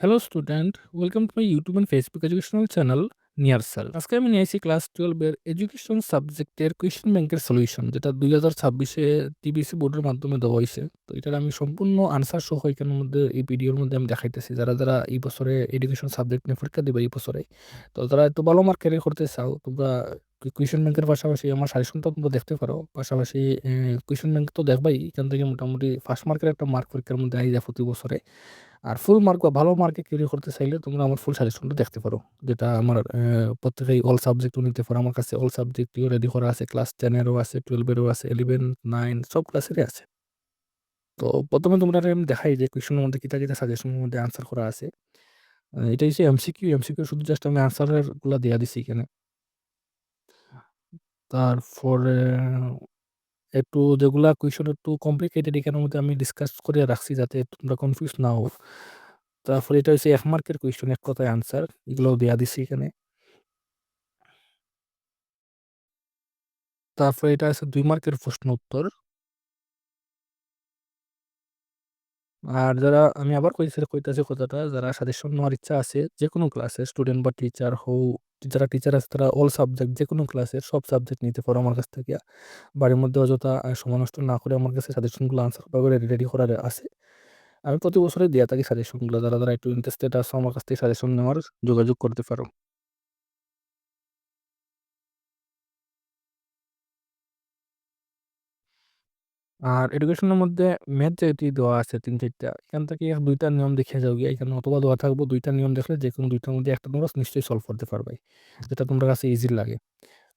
Hello student, welcome to my YouTube and Facebook educational channel near cell. আজকে আমি নিয়ে এসেছি ক্লাস 12 এর এডুকেশন সাবজেক্টের কোয়েশ্চেন ব্যাংকের সলিউশন, যেটা 2026-এ টিবিসি বোর্ডের মাধ্যমে দেওয়া হয়েছে। তো এটার আমি সম্পূর্ণ আনসার সহ এখানের মধ্যে এই ভিডিওর মধ্যে আমি দেখাইতেছি। যারা এই বছরে এডুকেশন সাবজেক্ট নিয়ে পরীক্ষা দিবে এই বছরে, তো যারা একটু ভালো মার্ক ক্যারি করতে চাও, তোমরা কোয়েশ্চেন ব্যাংকের পাশাপাশি আমার সাজেশনটা তোমরা দেখতে পারো। পাশাপাশি কোয়েশ্চেন ব্যাংক তো দেখবাই, এখান থেকে মোটামুটি ফার্স্ট মার্কের একটা মার্ক পরীক্ষার মধ্যে আই যায় প্রতি বছরে। আর ফুল মার্ক বা ভালো মার্কে ক্যারি করতে চাইলে তোমরা আমার ফুল সাজেশনটা দেখতে পারো। যেটা আমার প্রত্যেকেই অল সাবজেক্টও নিতে পারো। আমার কাছে অল সাবজেক্টও রেডি করা আছে। ক্লাস 10 এরও আছে, 12 এরও আছে, 11, 9 সব ক্লাসেরই আছে। তো ১ম এ তোমরা আমি দেখাই যে কোয়েশনের মধ্যে কিতা সাজেশনের মধ্যে আনসার করা আছে। এটা হচ্ছে এমসিকিউ। এমসিকিউ শুধু জাস্ট আমি আনসারের গুলা দেয়া দিছি এখানে। তারপরে একটু যেগুলা কোয়েশন একটু কমপ্লিকেটেড এখানের মধ্যে আমি ডিসকাস করে রাখছি যাতে তোমরা কনফিউজ না হও। তারপরে এটা হচ্ছে ১ মার্কের কোয়েশন, এক কথায় আনসার। এগুলোও দেয়া দিছি এখানে। তারপরে এটা আছে ২ মার্কের প্রশ্ন উত্তর। আর যারা আমি আবার কইতাছি কথাটা, যারা সাজেশন নেওয়ার ইচ্ছা আছে যেকোনো ক্লাসের স্টুডেন্ট বা টিচার হও, যারা টিচার আছে তারা অল সাবজেক্ট যেকোনো ক্লাসের সব সাবজেক্ট নিতে পারো আমার কাছ থেকে। বাড়ির মধ্যে অযথা সময় নষ্ট না করে আমার কাছে সাজেশনগুলো আনসার করে রেডি করা আছে। আমি প্রতি বছরই দিয়া থাকি সাজেশনগুলো। যারা একটু ইন্টারেস্টেড আছো আমার কাছ থেকে সাজেশন নেওয়ার যোগাযোগ করতে পারো। আর এডুকেশনের মধ্যে ম্যাথ যেটি দেওয়া আছে ৩-৪ টা, এখান থেকে ২ টা নিয়ম দেখিয়া যাও গিয়া। এখানে অথবা দেওয়া থাকবো ২ টা নিয়ম দেখলে যেকোনো ২ টার মধ্যে একটা তোমরা নিশ্চয়ই সলভ করতে পারবাই। যেটা তোমার কাছে ইজি লাগে।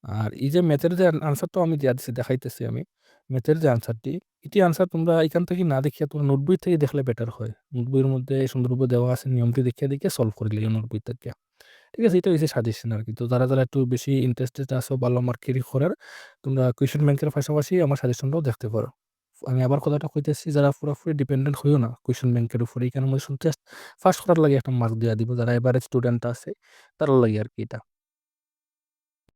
আর এই যে ম্যাথের যে আনসারটাও আমি দিয়া দিছি, দেখাইতেছি আমি। ম্যাথের যে আনসারটি, এটি আনসার তোমরা এখান থেকে না দেখিয়া তোমরা নোটবই থেকে দেখলে বেটার হয়। নোটবইয়ের মধ্যে সুন্দরভাবে দেওয়া আছে, নিয়মটি দেখিয়া সলভ করে লিও নোটবই থেকে। ঠিক আছে? এটা হইছে সাজেশন আরকি। তো যারা একটু বেশি ইন্টারেস্টেড আছো ভালো মার্ক ক্যারি করার, তোমরা কোয়েশ্চেন ব্যাংকের পাশাপাশি আমার সাজেশনটাও দেখতে পারো। আমি আবার কথাটা কইতেছি, যারা পুরাপুরি ডিপেন্ডেন্ট হইও না কোয়েশ্চেন ব্যাংকের উপরে। এখানের মধ্যে শুধু জাস্ট পাস করার লাগে একটা মার্ক দিয়া দিব। যারা এভারেজ স্টুডেন্ট আছে তাদের লাগি আরকি এটা।